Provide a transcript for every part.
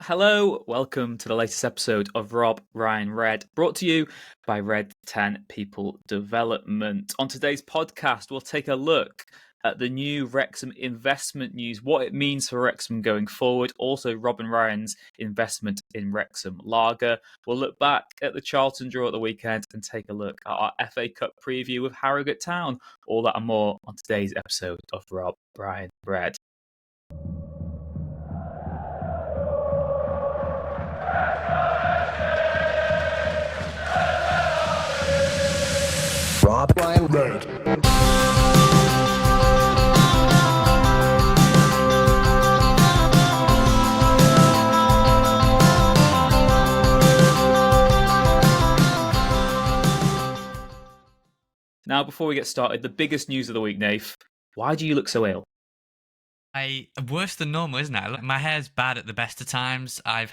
Hello, welcome to the latest episode of RobRyanRed, brought to you by Red 10 People Development. On today's podcast, we'll take a look at the new Wrexham investment news, what it means for Wrexham going forward, also Rob and Ryan's investment in Wrexham Lager. We'll look back at the Charlton draw at the weekend and take a look at our FA Cup preview with Harrogate Town. All that and more on today's episode of RobRyanRed. RobRyanRed. Now, before we get started, the biggest news of the week, Nath. Why do you look so ill? Worse than normal, isn't it? My hair's bad at the best of times. I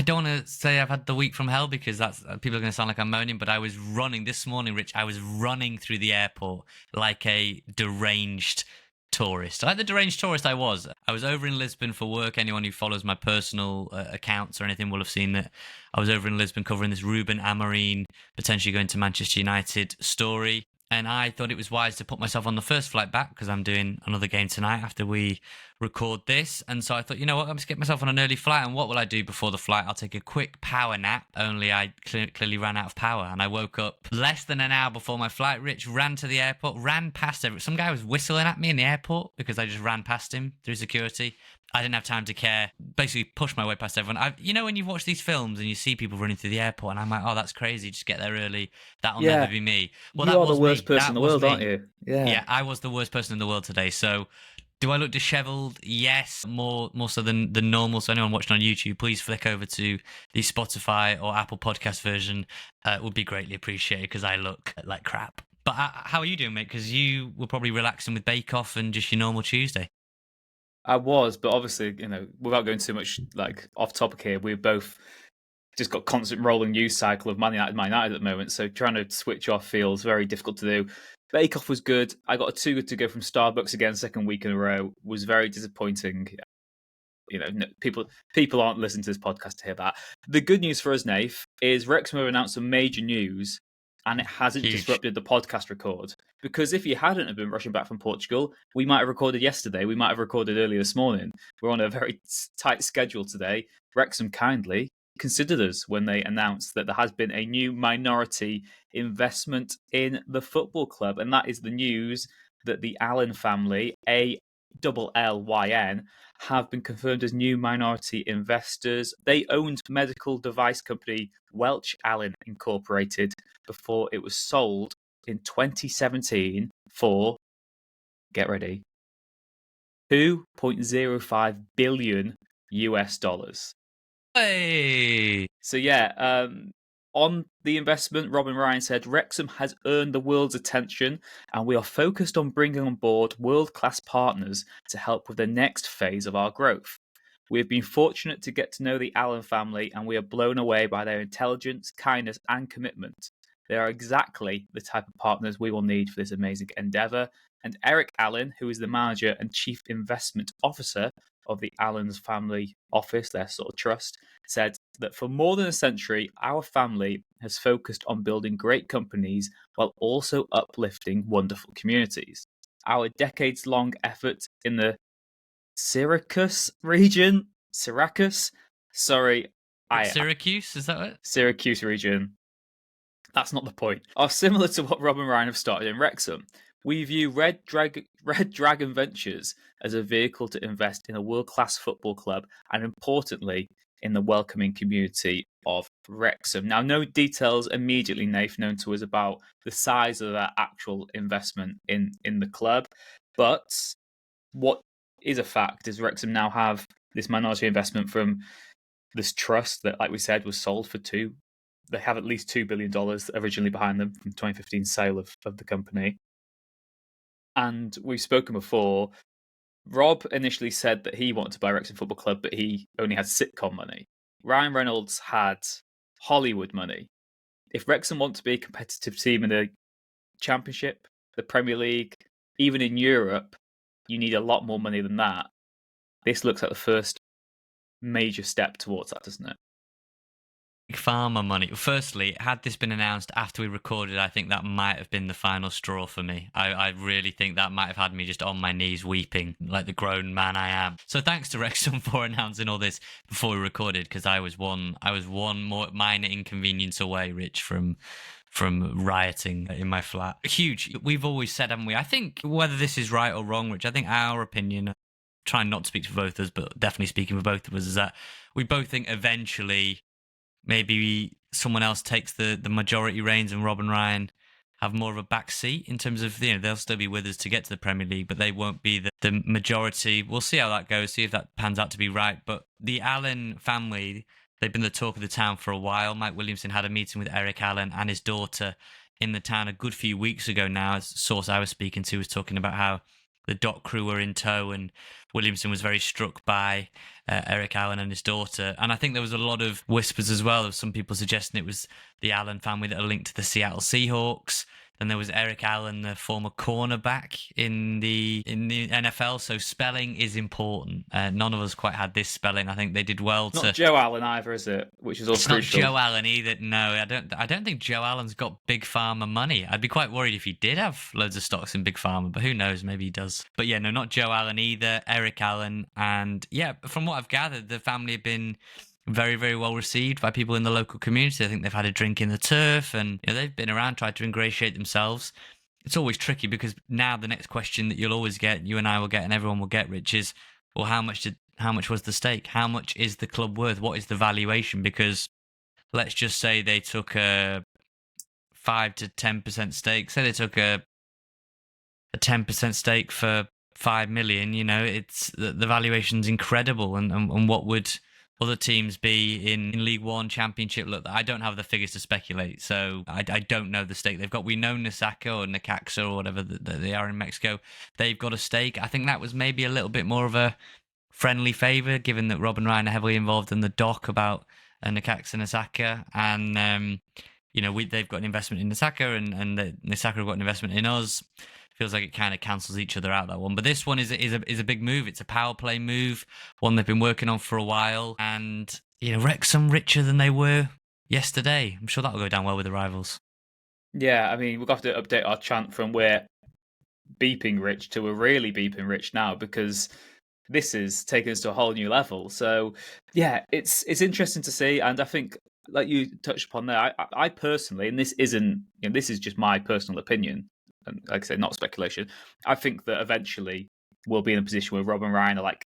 don't want to say I've had the week from hell because that's people are going to sound like I'm moaning, but I was running this morning, Rich. I was running through the airport like a deranged tourist. Like the deranged tourist I was. I was over in Lisbon for work. Anyone who follows my personal accounts or anything will have seen that I was over in Lisbon covering this Ruben Amorim potentially going to Manchester United story. And I thought it was wise to put myself on the first flight back because I'm doing another game tonight after we record this. And so I thought, you know what, I'm going to get myself on an early flight. And what will I do before the flight? I'll take a quick power nap. Only I clearly ran out of power. And I woke up less than an hour before my flight. Rich ran to the airport, ran past some guy was whistling at me in the airport because I just ran past him through security. I didn't have time to care. Basically, pushed my way past everyone. You know, when you watch these films and you see people running through the airport, and I'm like, oh, that's crazy. Just get there early. That'll never be me. Well, you are the worst person in the world, aren't you? Yeah, I was the worst person in the world today. So, do I look dishevelled? Yes, more so than normal. So, anyone watching on YouTube, please flick over to the Spotify or Apple Podcast version. It would be greatly appreciated because I look like crap. But how are you doing, mate? Because you were probably relaxing with Bake Off and just your normal Tuesday. I was, but obviously, without going too much off topic here, we've both just got constant rolling news cycle of Man United at the moment. So trying to switch off feels very difficult to do. Bake Off was good. I got a too good to go from Starbucks again, second week in a row. Was very disappointing. People aren't listening to this podcast to hear that. The good news for us, Nath, is Wrexham have announced some major news, and it hasn't disrupted the podcast record. Because if you hadn't have been rushing back from Portugal, we might have recorded yesterday. We might have recorded earlier this morning. We're on a very tight schedule today. Wrexham kindly considered us when they announced that there has been a new minority investment in the football club. And that is the news that the Allen family, ALLYN, have been confirmed as new minority investors. They owned medical device company Welch Allen Incorporated before it was sold in 2017 for, get ready, $2.05 billion US. Hey! So yeah, on the investment, Rob and Ryan said, Wrexham has earned the world's attention and we are focused on bringing on board world-class partners to help with the next phase of our growth. We have been fortunate to get to know the Allen family and we are blown away by their intelligence, kindness and commitment. They are exactly the type of partners we will need for this amazing endeavour. And Eric Allen, who is the manager and chief investment officer of the Allen's family office, their sort of trust, said that for more than a century, our family has focused on building great companies while also uplifting wonderful communities. Our decades-long effort in the Syracuse region, Syracuse, Syracuse, is that it? Syracuse region. That's not the point. Are similar to what Rob and Ryan have started in Wrexham. We view Red Dragon Ventures as a vehicle to invest in a world-class football club and, importantly, in the welcoming community of Wrexham. Now, no details immediately, Nath, known to us about the size of that actual investment in the club. But what is a fact is Wrexham now have this minority investment from this trust that, like we said, was sold for $2. They have at least $2 billion originally behind them from 2015 sale of the company. And we've spoken before, Rob initially said that he wanted to buy Wrexham Football Club, but he only had sitcom money. Ryan Reynolds had Hollywood money. If Wrexham want to be a competitive team in the Championship, the Premier League, even in Europe, you need a lot more money than that. This looks like the first major step towards that, doesn't it? Big Pharma money. Firstly, had this been announced after we recorded, I think that might have been the final straw for me. I really think that might have had me just on my knees weeping like the grown man I am. So thanks to Wrexham for announcing all this before we recorded, because I was one more minor inconvenience away, Rich, from rioting in my flat. Huge. We've always said, haven't we? I think whether this is right or wrong, Rich, I think our opinion, trying not to speak for both of us, but definitely speaking for both of us, is that we both think eventually maybe someone else takes the majority reins and Rob and Ryan have more of a back seat in terms of, they'll still be with us to get to the Premier League, but they won't be the majority. We'll see how that goes, see if that pans out to be right. But the Allen family, they've been the talk of the town for a while. Mike Williamson had a meeting with Eric Allen and his daughter in the town a good few weeks ago now. As a source I was speaking to was talking about how the dock crew were in tow, and Williamson was very struck by Eric Allen and his daughter. And I think there was a lot of whispers as well of some people suggesting it was the Allen family that are linked to the Seattle Seahawks. Then there was Eric Allen, the former cornerback in the NFL. So spelling is important. None of us quite had this spelling. I think they did well Not Joe Allen either, is it? Which is also crucial. Not Joe Allen either. No, I don't think Joe Allen's got Big Pharma money. I'd be quite worried if he did have loads of stocks in Big Pharma, but who knows? Maybe he does. But yeah, no, not Joe Allen either. Eric Allen, and yeah, from what I've gathered, the family have been very, very well received by people in the local community. I think they've had a drink in the turf, and they've been around, tried to ingratiate themselves. It's always tricky because now the next question that you'll always get, you and I will get, and everyone will get, Rich, is, well, how much was the stake? How much is the club worth? What is the valuation? Because let's just say they took a 5 to 10% stake. Say they took a 10% stake for 5 million. It's the valuation's incredible, and what would other teams be in League One, Championship? Look, I don't have the figures to speculate, so I don't know the stake they've got. We know Nasaka or Necaxa or whatever that they are in Mexico. They've got a stake. I think that was maybe a little bit more of a friendly favour, given that Rob and Ryan are heavily involved in the doc about Necaxa and Nasaka. And, they've got an investment in Nasaka, and Nasaka have got an investment in us. Feels like it kind of cancels each other out, that one. But this one is a big move. It's a power play move, one they've been working on for a while. And, Wrexham richer than they were yesterday. I'm sure that'll go down well with the rivals. Yeah, I mean, we'll have to update our chant from we're beeping rich to we're really beeping rich now, because this is taking us to a whole new level. So, yeah, it's interesting to see. And I think, like you touched upon there, I personally, and this isn't, this is just my personal opinion, and like I said, not speculation, I think that eventually we'll be in a position where Rob and Ryan are like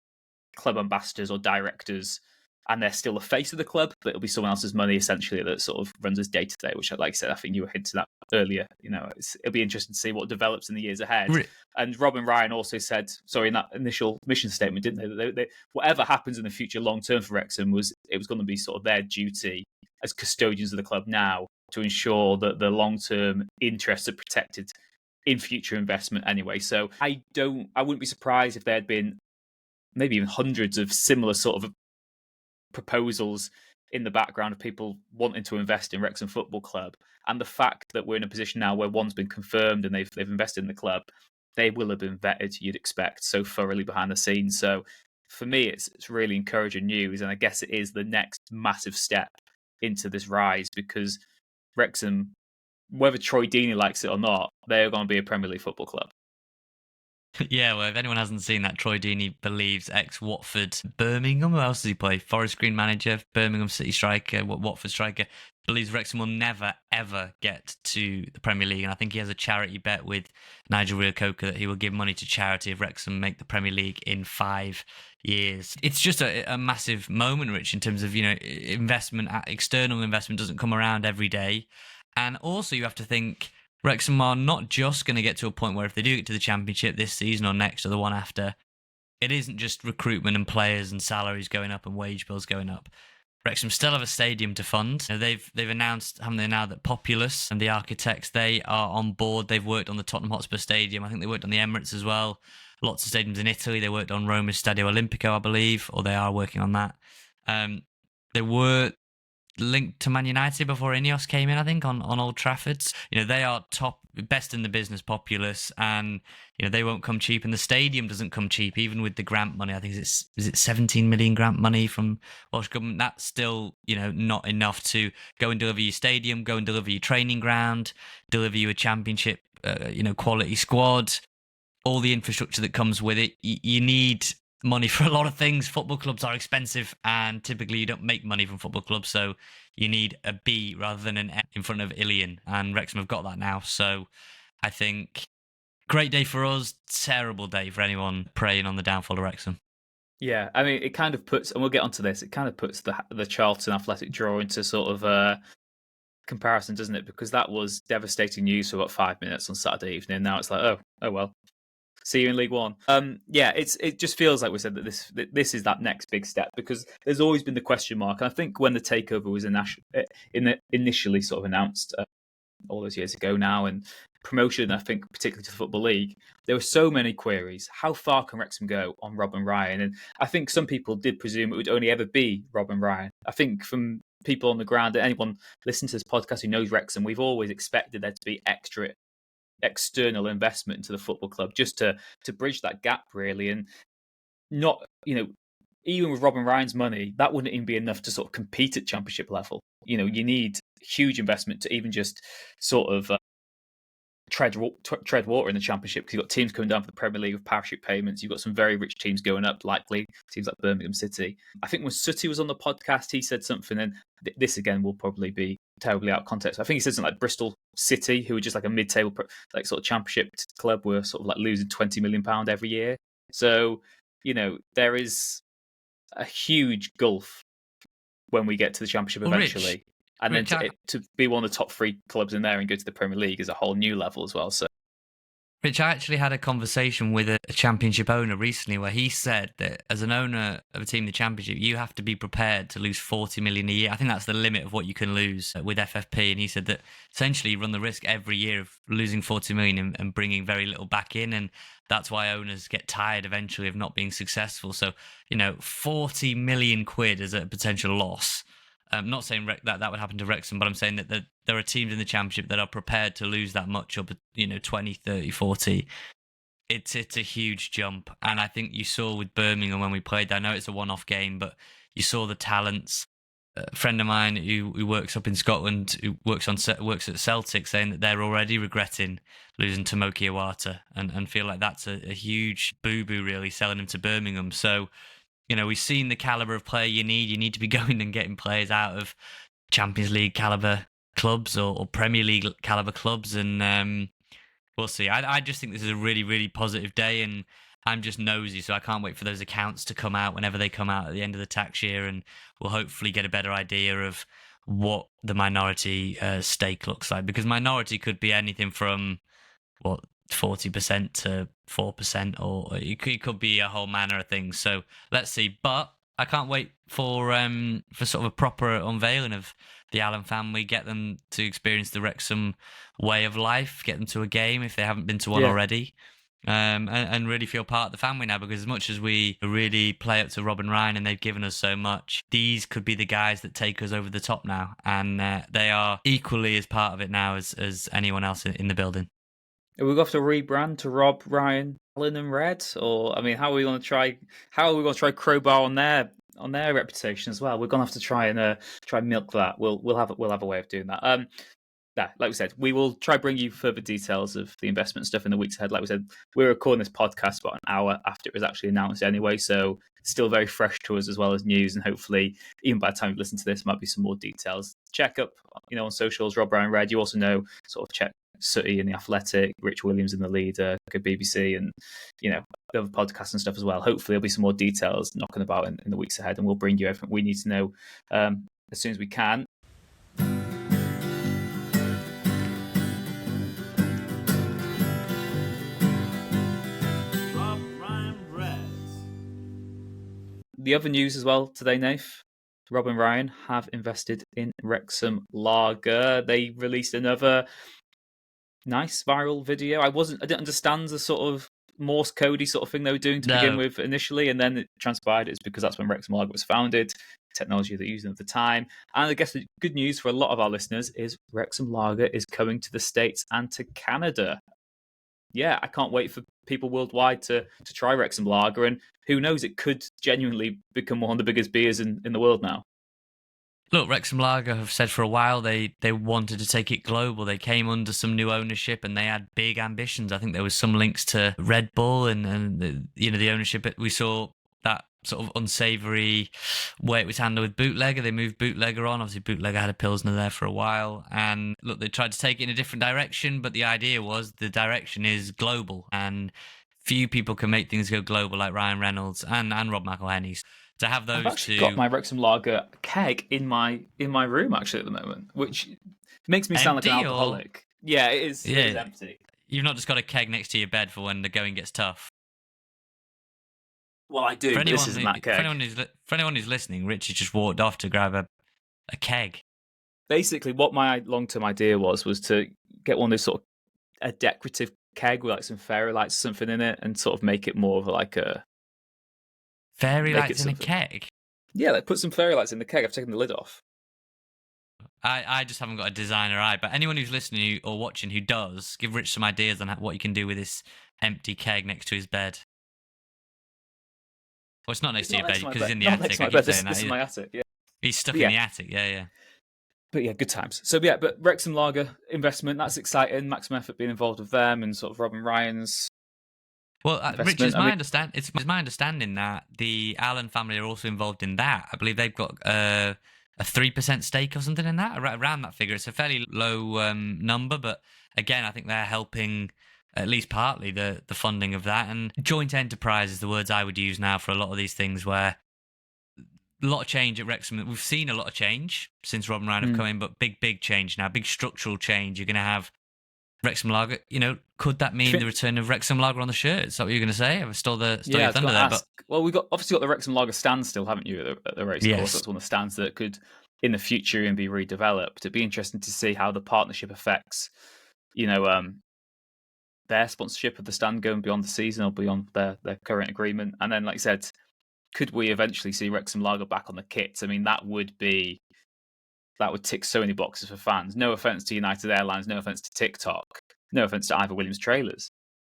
club ambassadors or directors, and they're still the face of the club, but it'll be someone else's money essentially that sort of runs as day to day, which, like I said, I think you were hinting at earlier. It'll be interesting to see what develops in the years ahead. And Rob and Ryan also said, in that initial mission statement, didn't they, that they whatever happens in the future long term for Wrexham was going to be sort of their duty as custodians of the club now to ensure that the long term interests are protected in future investment anyway. So I wouldn't be surprised if there had been maybe even hundreds of similar sort of proposals in the background of people wanting to invest in Wrexham Football Club. And the fact that we're in a position now where one's been confirmed and they've invested in the club, they will have been vetted, you'd expect, so thoroughly behind the scenes. So for me, it's really encouraging news, and I guess it is the next massive step into this rise, because Wrexham, whether Troy Deeney likes it or not, they're going to be a Premier League football club. Yeah, well, if anyone hasn't seen that, Troy Deeney believes ex-Watford, Birmingham, who else does he play? Forest Green manager, Birmingham City striker, Watford striker, believes Wrexham will never, ever get to the Premier League. And I think he has a charity bet with Nigel Reo-Coker that he will give money to charity if Wrexham make the Premier League in 5 years. It's just a massive moment, Rich, in terms of, investment. External investment doesn't come around every day. And also you have to think, Wrexham are not just going to get to a point where if they do get to the Championship this season or next or the one after, it isn't just recruitment and players and salaries going up and wage bills going up. Wrexham still have a stadium to fund. They've announced, haven't they now, that Populous and the architects, they are on board. They've worked on the Tottenham Hotspur Stadium. I think they worked on the Emirates as well. Lots of stadiums in Italy. They worked on Roma's Stadio Olimpico, I believe, or they are working on that. They were linked to Man United before Ineos came in, I think, on Old Trafford. They are best in the business populace, and they won't come cheap, and the stadium doesn't come cheap, even with the grant money. I think is it 17 million grant money from Welsh government. That's still not enough to go and deliver your stadium, go and deliver your training ground, deliver you a championship quality squad, all the infrastructure that comes with it. You need money for a lot of things. Football clubs are expensive, and typically you don't make money from football clubs, so you need a B rather than an F in front of Illion, and Wrexham have got that now. So I think great day for us, terrible day for anyone preying on the downfall of Wrexham. Yeah, I mean, it kind of puts, and we'll get onto this, it kind of puts the Charlton Athletic draw into sort of comparison, doesn't it? Because that was devastating news for about 5 minutes on Saturday evening. Now it's like, oh well. See you in League One. Yeah, it just feels like we said that this is that next big step, because there's always been the question mark. And I think when the takeover was initially sort of announced all those years ago now, and promotion, I think particularly to the Football League, there were so many queries. How far can Wrexham go on Rob and Ryan? And I think some people did presume it would only ever be Rob and Ryan. I think from people on the ground, anyone listening to this podcast who knows Wrexham, we've always expected there to be external investment into the football club just to bridge that gap, really. And not, even with Rob and Ryan's money, that wouldn't even be enough to sort of compete at championship level. You need huge investment to even just sort of tread water in the championship, because you've got teams coming down for the Premier League with parachute payments. You've got some very rich teams going up, likely teams like Birmingham City. I think when Sutty was on the podcast, he said something, and this again will probably be terribly out of context. I think he said something like Bristol City, who were just like a mid-table like sort of championship club, were sort of like losing £20 million every year. So there is a huge gulf when we get to the championship eventually. Rich, and then to be one of the top 3 clubs in there and go to the Premier League is a whole new level as well. So, Rich, I actually had a conversation with a championship owner recently where he said that as an owner of a team in the championship, you have to be prepared to lose 40 million a year. I think that's the limit of what you can lose with FFP. And he said that essentially you run the risk every year of losing 40 million and bringing very little back in. And that's why owners get tired eventually of not being successful. So, 40 million quid is a potential loss. I'm not saying that would happen to Wrexham, but I'm saying that there are teams in the championship that are prepared to lose that much, up 20, 30, 40. It's a huge jump. And I think you saw with Birmingham when we played, I know it's a one-off game, but you saw the talents. A friend of mine who works up in Scotland, who works at Celtic, saying that they're already regretting losing to Moki Iwata and feel like that's a huge boo-boo, really, selling him to Birmingham. So, we've seen the calibre of player you need. You need to be going and getting players out of Champions League calibre clubs or Premier League calibre clubs. And we'll see. I just think this is a really, really positive day. And I'm just nosy, so I can't wait for those accounts to come out whenever they come out at the end of the tax year. And we'll hopefully get a better idea of what the minority stake looks like. Because minority could be anything from, 40% to 4%, or it could be a whole manner of things. So let's see. But I can't wait for sort of a proper unveiling of the Allen family. Get them to experience the Wrexham way of life. Get them to a game if they haven't been to one already. And really feel part of the family now, because as much as we really play up to Rob and Ryan and they've given us so much, these could be the guys that take us over the top now. And they are equally as part of it now as anyone else in the building. Are we going to have to rebrand to Rob, Ryan, Allen and Red? Or, I mean, how are we going to try crowbar on their reputation as well? We're going to have to try and milk that. We'll have a way of doing that. Like we said, we will try bring you further details of the investment stuff in the weeks ahead. Like we said, we're recording this podcast about an hour after it was actually announced anyway, so it's still very fresh to us as well as news. And hopefully, even by the time you listen to this, might be some more details. Check up, on socials, RobRyanRed. You also know, sort of check Sutty in the Athletic, Rich Williams in the Leader, BBC, and the other podcasts and stuff as well. Hopefully, there'll be some more details knocking about in the weeks ahead, and we'll bring you everything we need to know as soon as we can. The other news as well today, Nath, Rob and Ryan have invested in Wrexham Lager. They released another nice viral video. I didn't understand the sort of Morse codey sort of thing they were doing to begin with initially, and then it transpired it's because that's when Wrexham Lager was founded technology they're using at the time. And I guess the good news for a lot of our listeners is Wrexham Lager is coming to the States and to Canada. Yeah, I can't wait for people worldwide to try Wrexham Lager, and who knows, it could genuinely become one of the biggest beers in the world now. Look, Wrexham Lager have said for a while they wanted to take it global. They came under some new ownership and they had big ambitions. I think there was some links to Red Bull and the ownership. We saw that sort of unsavoury way it was handled with Bootlegger. They moved Bootlegger on. Obviously, Bootlegger had a Pilsner there for a while. And look, they tried to take it in a different direction, but the idea was the direction is global. And few people can make things go global like Ryan Reynolds and Rob McElhenney. To have those I've actually got my Wrexham Lager keg in my room actually at the moment, which makes me sound like an alcoholic. Yeah, it is. Yeah. It is empty. You've not just got a keg next to your bed for when the going gets tough. Well, I do. But this isn't that keg. For anyone who's listening, Richard just walked off to grab a keg. Basically, what my long-term idea was to get one of those sort of a decorative keg with like some fairy lights or something in it, and sort of make it more of like a fairy lights in a keg? Yeah, like put some fairy lights in the keg. I've taken the lid off. I just haven't got a designer eye, but anyone who's listening or watching who does, give Rich some ideas on what you can do with this empty keg next to his bed. Well, it's not next to your bed because he's in the attic. This is my attic, yeah. He's stuck in the attic, yeah. But yeah, good times. So yeah, but Wrexham Lager investment, that's exciting. Maximum Effort being involved with them and sort of Rob and Ryan's. Well, Rich, it's my understanding that the Allen family are also involved in that. I believe they've got a 3% stake or something in that, around that figure. It's a fairly low number, but again, I think they're helping at least partly the funding of that. And joint enterprise is the words I would use now for a lot of these things, where a lot of change at Wrexham. We've seen a lot of change since Rob and Ryan have come in, but big change now, big structural change. You're going to have Wrexham Lager, could that mean the return of Wrexham Lager on the shirt? Is that what you're going to say? I've stole your thunder there. But... Well, we've obviously got the Wrexham Lager stand still, haven't you, at the race course? That's one of the stands that could, in the future, and be redeveloped. It'd be interesting to see how the partnership affects, their sponsorship of the stand going beyond the season or beyond their current agreement. And then, like I said, could we eventually see Wrexham Lager back on the kits? I mean, that would tick so many boxes for fans. No offense to United Airlines, no offense to TikTok, no offense to Ivor Williams Trailers.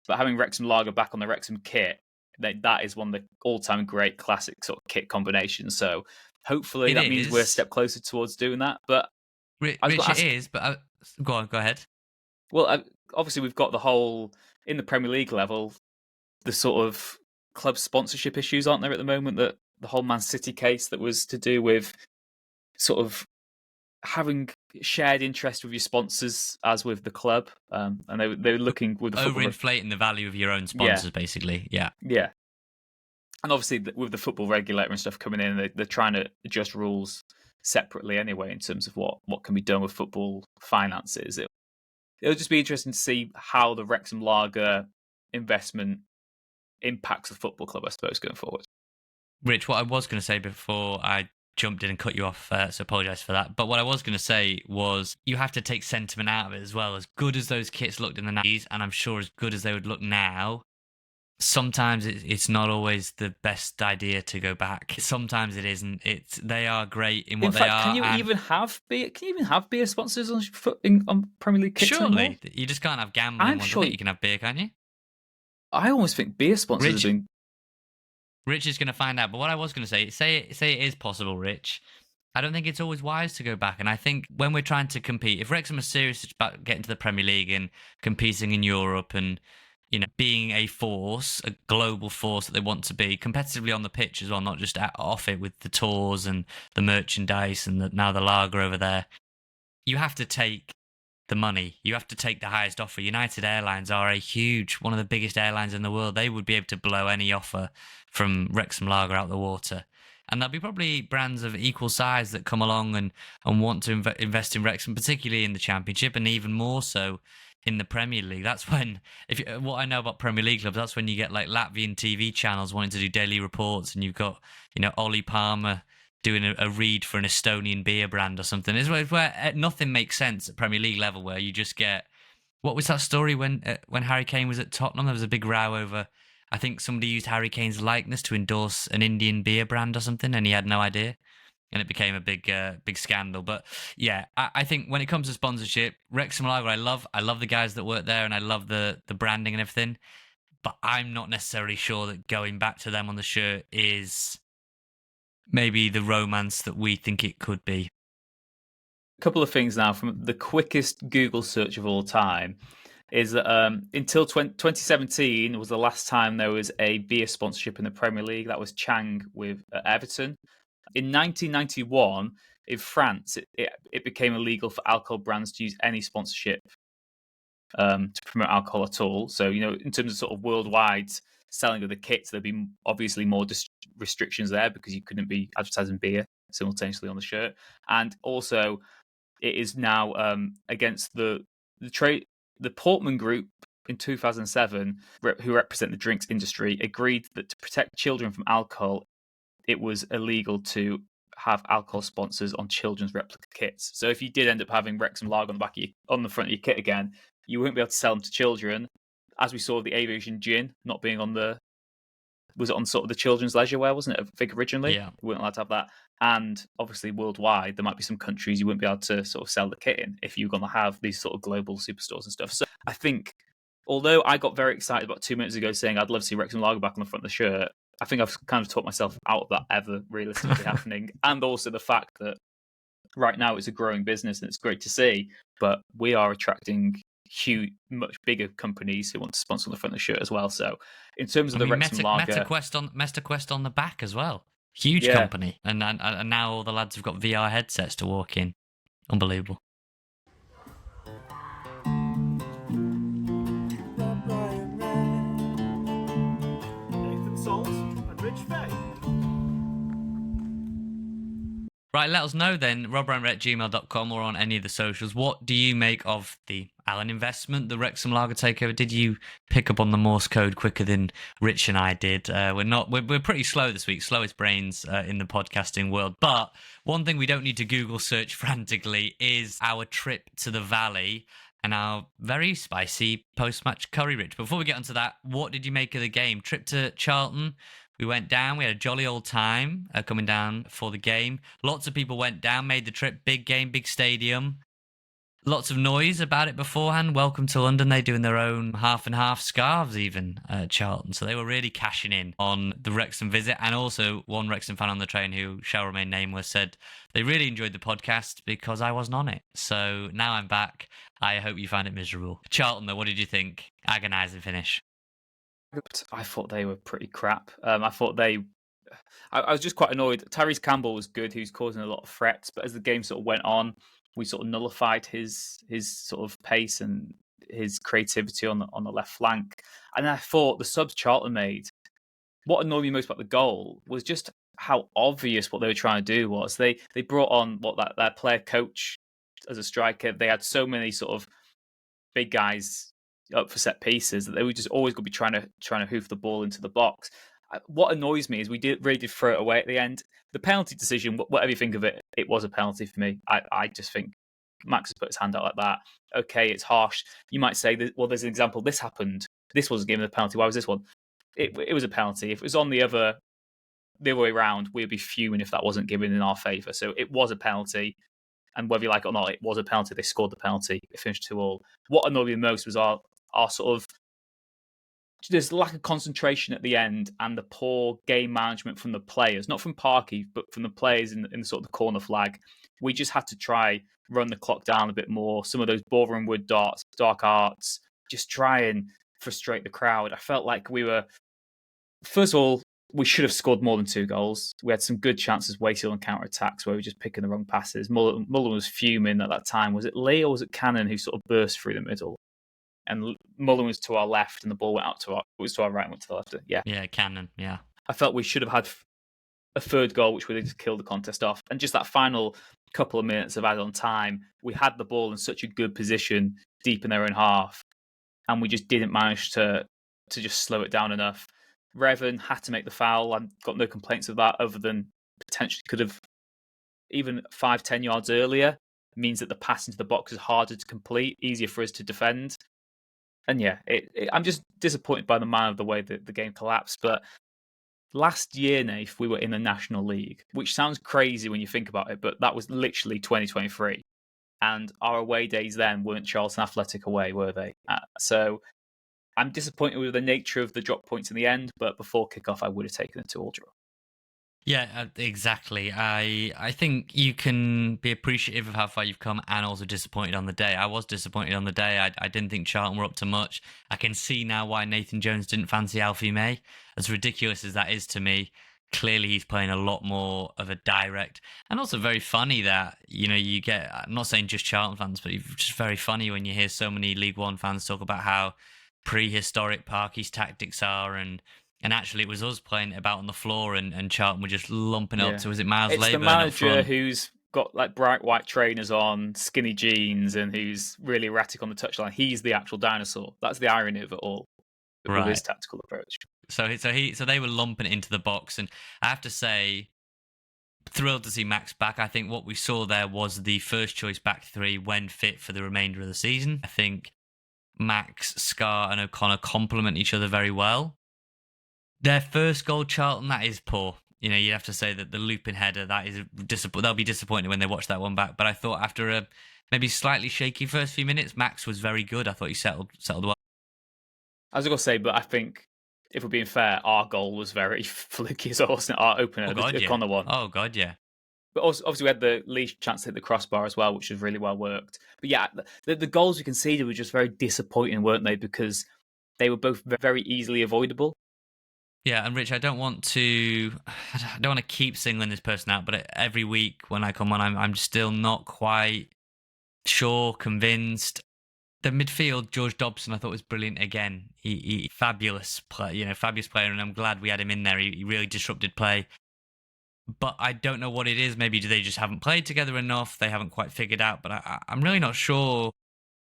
But having Wrexham Lager back on the Wrexham kit, that is one of the all-time great classic sort of kit combinations. So hopefully that means we're a step closer towards doing that. But Rich, it is, but go ahead. Well, obviously we've got the whole, in the Premier League level, the sort of club sponsorship issues, aren't there, at the moment? That the whole Man City case that was to do with sort of having shared interest with your sponsors as with the club, and they were looking with the overinflating the value of your own sponsors, basically. Yeah. And obviously with the football regulator and stuff coming in, they're trying to adjust rules separately anyway in terms of what can be done with football finances. It'll just be interesting to see how the Wrexham Lager investment impacts the football club, I suppose, going forward. Rich, what I was going to say before I jumped in and cut you off, so apologise for that. But what I was going to say was you have to take sentiment out of it as well. As good as those kits looked in the 90s, and I'm sure as good as they would look now, sometimes it's not always the best idea to go back. Sometimes it isn't. They are great in what they are. Can you even have beer sponsors on Premier League kits surely anymore? You just can't have gambling ones. I think you can have beer, can't you? I almost think beer sponsors have been... Rich is going to find out. But what I was going to say it is possible, Rich. I don't think it's always wise to go back. And I think when we're trying to compete, if Wrexham are serious about getting to the Premier League and competing in Europe and being a force, a global force that they want to be, competitively on the pitch as well, not just off it with the tours and the merchandise and now the lager over there, you have to take the money. You have to take the highest offer. United Airlines are one of the biggest airlines in the world. They would be able to blow any offer from Wrexham Lager out the water. And there'll be probably brands of equal size that come along and want to invest in Wrexham, particularly in the Championship and even more so in the Premier League. That's when, what I know about Premier League clubs, that's when you get like Latvian TV channels wanting to do daily reports, and you've got, Ollie Palmer doing a read for an Estonian beer brand or something. It's where nothing makes sense at Premier League level, where you just get... What was that story when Harry Kane was at Tottenham? There was a big row over... I think somebody used Harry Kane's likeness to endorse an Indian beer brand or something, and he had no idea. and it became a big scandal. But yeah, I think when it comes to sponsorship, Wrexham Lager, I love the guys that work there, and I love the branding and everything. But I'm not necessarily sure that going back to them on the shirt is maybe the romance that we think it could be. A couple of things now from the quickest Google search of all time is that until 2017 was the last time there was a beer sponsorship in the Premier League. That was Chang with Everton. In 1991, in France, it became illegal for alcohol brands to use any sponsorship to promote alcohol at all. So, in terms of sort of worldwide selling of the kits, there'd be obviously more restrictions there because you couldn't be advertising beer simultaneously on the shirt. And also, it is now against the Portman Group in 2007, who represent the drinks industry, agreed that to protect children from alcohol, it was illegal to have alcohol sponsors on children's replica kits. So if you did end up having Wrexham Lager on the front of your kit again, you wouldn't be able to sell them to children. As we saw with the Aviation Gin not being on was it on sort of the children's leisure wear, wasn't it? I think originally, Yeah. we weren't allowed to have that. And obviously, worldwide, there might be some countries you wouldn't be able to sort of sell the kit in if you're going to have these sort of global superstores and stuff. So I think, although I got very excited about 2 minutes ago saying I'd love to see Wrexham Lager back on the front of the shirt, I think I've kind of talked myself out of that ever realistically happening. And also the fact that right now it's a growing business and it's great to see, but we are attracting huge, much bigger companies who want to sponsor the front of the shirt as well. So in terms of the Wrexham Lager, MetaQuest on the back as well. Huge company, and now all the lads have got VR headsets to walk in. Unbelievable. Nathan Salt and Rich Fay. Right, let us know then, RobRyanRed@gmail.com or on any of the socials. What do you make of the Allen investment, the Wrexham Lager takeover? Did you pick up on the Morse code quicker than Rich and I did? We're pretty slow this week, slowest brains in the podcasting world. But one thing we don't need to Google search frantically is our trip to the Valley and our very spicy post-match curry, Rich. Before we get onto that, what did you make of the game? Trip to Charlton. We went down. We had a jolly old time coming down for the game. Lots of people went down, made the trip. Big game, big stadium. Lots of noise about it beforehand. Welcome to London. They're doing their own half and half scarves even at Charlton. So they were really cashing in on the Wrexham visit. And also one Wrexham fan on the train who shall remain nameless said they really enjoyed the podcast because I wasn't on it. So now I'm back. I hope you found it miserable. Charlton though, what did you think? Agonising finish. I thought they were pretty crap. I was just quite annoyed. Tyrese Campbell was good. He was causing a lot of threats, but as the game sort of went on, we sort of nullified his sort of pace and his creativity on the left flank. And I thought the subs Charlton made, what annoyed me most about the goal was just how obvious what they were trying to do was. They brought on that player coach as a striker. They had so many sort of big guys up for set pieces that they were just always going to be trying to hoof the ball into the box. What annoys me is we really did throw it away at the end. The penalty decision, whatever you think of it, it was a penalty for me. I just think Max has put his hand out like that. Okay, it's harsh. You might say, well, there's an example. This happened. This wasn't given a penalty. Why was this one? It was a penalty. If it was on the other way around, we'd be fuming if that wasn't given in our favour. So it was a penalty. And whether you like it or not, it was a penalty. They scored the penalty. It finished 2-2. What annoyed me the most was our sort of there's lack of concentration at the end and the poor game management from the players, not from Parky, but from the players in the sort of the corner flag. We just had to try run the clock down a bit more. Some of those Boreham Wood dark arts, just try and frustrate the crowd. I felt like we were, first of all, we should have scored more than 2 goals. We had some good chances wasted on counter-attacks where we were just picking the wrong passes. Mullen was fuming at that time. Was it Lee or was it Cannon who sort of burst through the middle? And Mullen was to our left and the ball went out to our right and went to the left. Yeah, Cannon, yeah. I felt we should have had a third goal, which would have just killed the contest off. And just that final couple of minutes of added-on time, we had the ball in such a good position deep in their own half, and we just didn't manage to just slow it down enough. Revan had to make the foul. I've got no complaints of that, other than potentially could have even 5-10 yards earlier. Means that the pass into the box is harder to complete, easier for us to defend. And yeah, I'm just disappointed by the manner of the way that the game collapsed. But last year, Nath, we were in the National League, which sounds crazy when you think about it, but that was literally 2023. And our away days then weren't Charlton Athletic away, were they? So I'm disappointed with the nature of the drop points in the end, but before kickoff, I would have taken a 2-2 draw. Yeah, exactly. I think you can be appreciative of how far you've come and also disappointed on the day. I was disappointed on the day. I didn't think Charlton were up to much. I can see now why Nathan Jones didn't fancy Alfie May. As ridiculous as that is to me, clearly he's playing a lot more of a direct, and also very funny that, you get, I'm not saying just Charlton fans, but it's just very funny when you hear so many League One fans talk about how prehistoric Parky's tactics are, and actually it was us playing it about on the floor, and Charlton were just lumping up to, was it Miles Labour? It's the manager who's got like bright white trainers on, skinny jeans, and who's really erratic on the touchline. He's the actual dinosaur. That's the irony of it all, with his tactical approach. So they were lumping it into the box, and I have to say, thrilled to see Max back. I think what we saw there was the first choice back three when fit for the remainder of the season. I think Max, Scar, and O'Connor complement each other very well. Their first goal, Charlton, that is poor. You'd have to say that the looping header, that is they'll be disappointed when they watch that one back. But I thought after a maybe slightly shaky first few minutes, Max was very good. I thought he settled well. I was going to say, but I think if we're being fair, our goal was very fluky as well, wasn't it? Our opener, the O'Connor one. Oh, God, yeah. But also, obviously, we had the least chance to hit the crossbar as well, which was really well worked. But yeah, the goals we conceded were just very disappointing, weren't they? Because they were both very easily avoidable. Yeah, and Rich, I don't want to keep singling this person out, but every week when I come on, I'm still not quite sure, convinced. The midfield, George Dobson, I thought was brilliant again. He fabulous player, and I'm glad we had him in there. He really disrupted play. But I don't know what it is. Maybe they just haven't played together enough. They haven't quite figured out. But I'm really not sure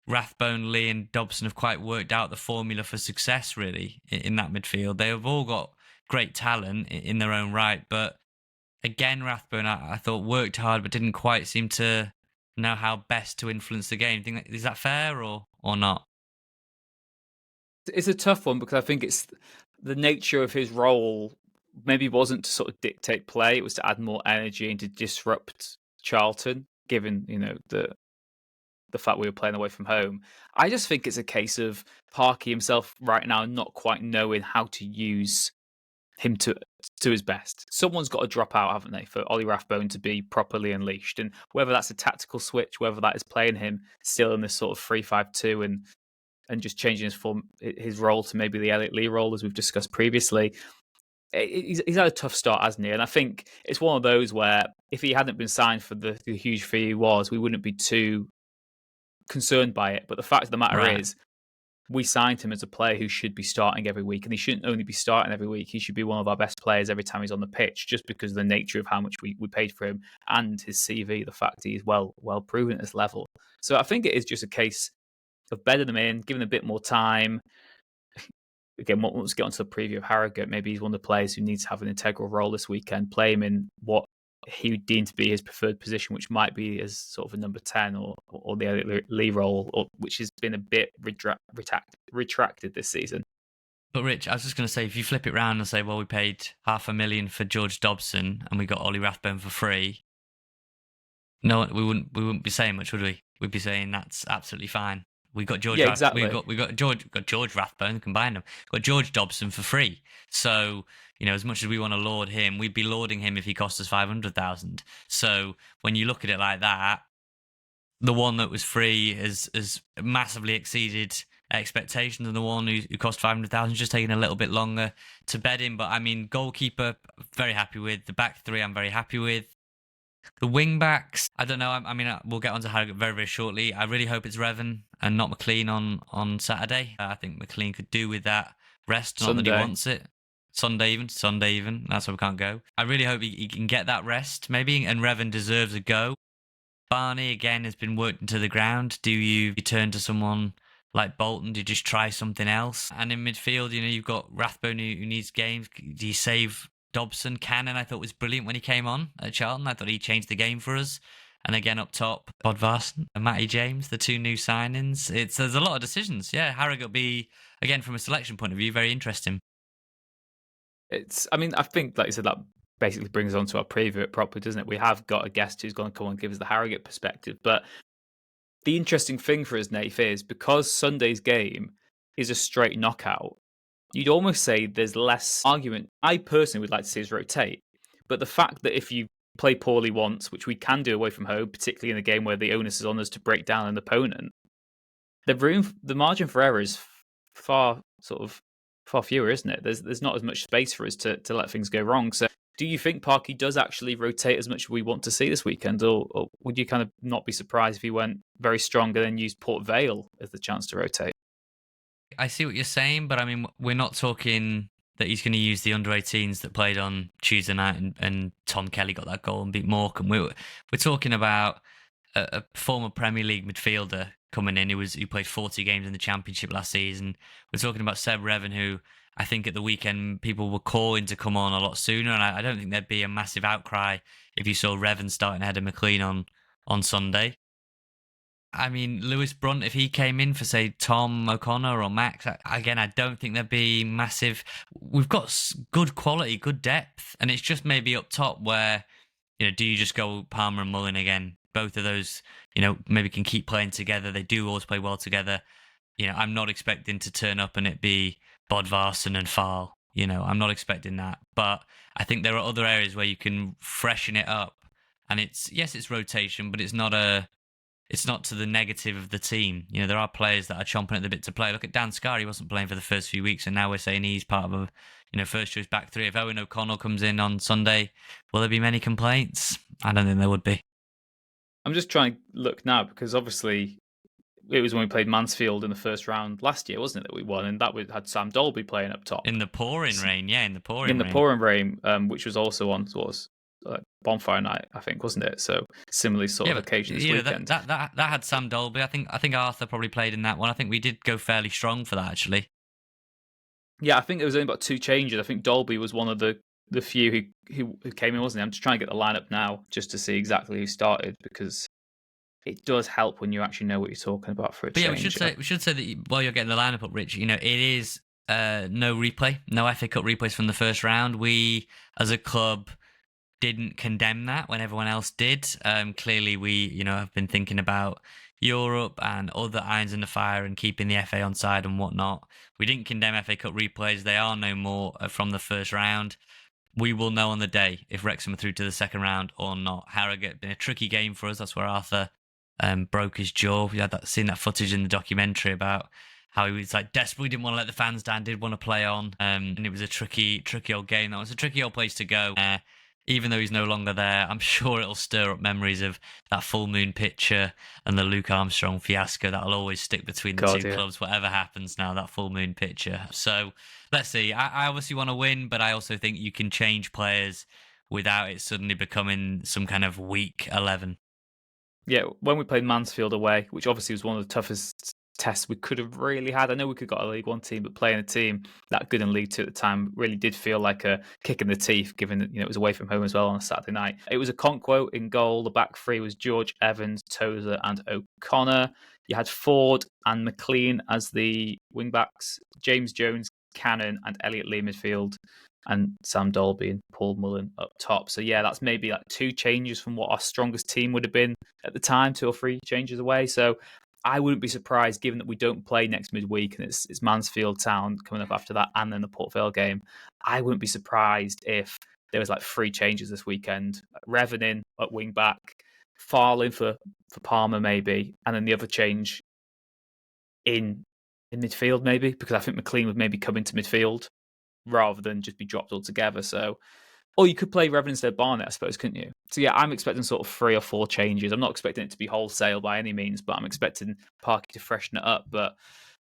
Rathbone, Lee and Dobson have quite worked out the formula for success, really, in that midfield. They have all got great talent in their own right. But again, Rathbone, I thought worked hard, but didn't quite seem to know how best to influence the game. Is that fair or not? It's a tough one because I think it's the nature of his role maybe wasn't to sort of dictate play. It was to add more energy and to disrupt Charlton, given, the fact we were playing away from home. I just think it's a case of Parky himself right now not quite knowing how to use him to his best. Someone's got to drop out, haven't they, for Ollie Rathbone to be properly unleashed. And whether that's a tactical switch, whether that is playing him still in this sort of 3-5-2 and just changing his role to maybe the Elliot Lee role, as we've discussed previously. He's had a tough start, hasn't he? And I think it's one of those where if he hadn't been signed for the huge fee he was, we wouldn't be too concerned by it. But the fact of the matter is, we signed him as a player who should be starting every week, and he shouldn't only be starting every week. He should be one of our best players every time he's on the pitch, just because of the nature of how much we paid for him and his CV, the fact he's well proven at this level. So I think it is just a case of bedding him in, giving him a bit more time. Again, let's get onto the preview of Harrogate. Maybe he's one of the players who needs to have an integral role this weekend. Play him in what he would deem to be his preferred position, which might be as sort of a number 10 or the Elliot Lee role, which has been a bit retracted this season. But Rich, I was just going to say, if you flip it round and say, well, we paid $500,000 for George Dobson and we got Ollie Rathbone for free, no, we wouldn't be saying much, would we? We'd be saying that's absolutely fine. We got George. Yeah, exactly. We got George Rathbone. Combine them. Got George Dobson for free. So as much as we want to laud him, we'd be lauding him if he cost us 500,000. So when you look at it like that, the one that was free has massively exceeded expectations, and the one who cost 500,000 just taking a little bit longer to bed in. But I mean, goalkeeper, very happy with. The back three, I'm very happy with. The wing backs, I don't know. I mean, we'll get onto Harrogate very, very shortly. I really hope it's Revan and not McLean on Saturday. I think McLean could do with that rest, not that he wants it. Sunday even. That's why we can't go. I really hope he can get that rest, maybe, and Revan deserves a go. Barney, again, has been worked into the ground. Do you turn to someone like Bolton? Do you just try something else? And in midfield, you've got Rathbone who needs games. Do you save Dobson? Cannon, I thought, was brilliant when he came on at Charlton. I thought he changed the game for us. And again, up top, Bodvarsson and Matty James, the two new signings. There's a lot of decisions. Yeah, Harrogate will be, again, from a selection point of view, very interesting. I think, like you said, that basically brings us on to our preview it properly, doesn't it? We have got a guest who's going to come and give us the Harrogate perspective. But the interesting thing for us, Nath, is because Sunday's game is a straight knockout, you'd almost say there's less argument. I personally would like to see us rotate. But the fact that if you play poorly once, which we can do away from home, particularly in a game where the onus is on us to break down an opponent, the margin for error is far fewer, isn't it? There's not as much space for us to let things go wrong. So do you think Parky does actually rotate as much as we want to see this weekend, or would you kind of not be surprised if he went very strong and then used Port Vale as the chance to rotate? I see what you're saying, but I mean, we're not talking that he's going to use the under-18s that played on Tuesday night and Tom Kelly got that goal and beat Morecambe. We're talking about a former Premier League midfielder coming in who played 40 games in the Championship last season. We're talking about Seb Revan, who I think at the weekend people were calling to come on a lot sooner, and I don't think there'd be a massive outcry if you saw Revan starting ahead of McLean on Sunday. I mean, Lewis Brunt, if he came in for, say, Tom O'Connor or Max, again, I don't think there'd be massive. We've got good quality, good depth, and it's just maybe up top where, do you just go Palmer and Mullin again? Both of those, maybe can keep playing together. They do always play well together. I'm not expecting to turn up and it be Bodvarsson and Farl. I'm not expecting that. But I think there are other areas where you can freshen it up. And it's rotation, but it's not to the negative of the team. There are players that are chomping at the bit to play. Look at Dan Scarr. He wasn't playing for the first few weeks, and now we're saying he's part of a first choice back three. If Owen O'Connell comes in on Sunday, will there be many complaints? I don't think there would be. I'm just trying to look now because obviously it was when we played Mansfield in the first round last year, wasn't it, that we won? And that we had Sam Dolby playing up top. In the pouring rain, yeah, in the pouring rain, which was also on bonfire night, I think, wasn't it? So similarly sort of occasion this weekend. That had Sam Dolby. I think Arthur probably played in that one. I think we did go fairly strong for that, actually. Yeah, I think there was only about 2 changes. I think Dolby was one of the few who came in, wasn't he? I'm just trying to get the lineup now just to see exactly who started, because it does help when you actually know what you're talking about for a change. Yeah, we should say that while you're getting the lineup up, Rich, it is no replay, no FA Cup replays from the first round. We, as a club, didn't condemn that when everyone else did. Clearly, we have been thinking about Europe and other irons in the fire and keeping the FA on side and whatnot. We didn't condemn FA Cup replays. They are no more from the first round. We will know on the day if Wrexham are through to the second round or not. Harrogate been a tricky game for us. That's where Arthur broke his jaw. We had seen that footage in the documentary about how he was desperately didn't want to let the fans down, did want to play on, and it was a tricky old game. That was a tricky old place to go. Even though he's no longer there, I'm sure it'll stir up memories of that full moon picture and the Luke Armstrong fiasco. That'll always stick between the two clubs, whatever happens now, that full moon picture. So let's see. I obviously want to win, but I also think you can change players without it suddenly becoming some kind of weak 11. Yeah, when we played Mansfield away, which obviously was one of the toughest tests we could have really had. I know we could have got a League One team, but playing a team that good in League Two at the time really did feel like a kick in the teeth, given that it was away from home as well on a Saturday night. It was a Conquo in goal. The back three was George, Evans, Tozer and O'Connor. You had Ford and McLean as the wing backs, James Jones, Cannon and Elliot Lee midfield, and Sam Dolby and Paul Mullen up top. So yeah, that's maybe 2 changes from what our strongest team would have been at the time, 2 or 3 changes away. So I wouldn't be surprised, given that we don't play next midweek and it's Mansfield Town coming up after that and then the Port Vale game. I wouldn't be surprised if there was 3 changes this weekend. Revan in at wing back, Farl in for Palmer maybe, and then the other change in midfield maybe, because I think McLean would maybe come into midfield rather than just be dropped altogether. So, or you could play Revan instead of Barnett, I suppose, couldn't you? So yeah, I'm expecting sort of 3 or 4 changes. I'm not expecting it to be wholesale by any means, but I'm expecting Parky to freshen it up. But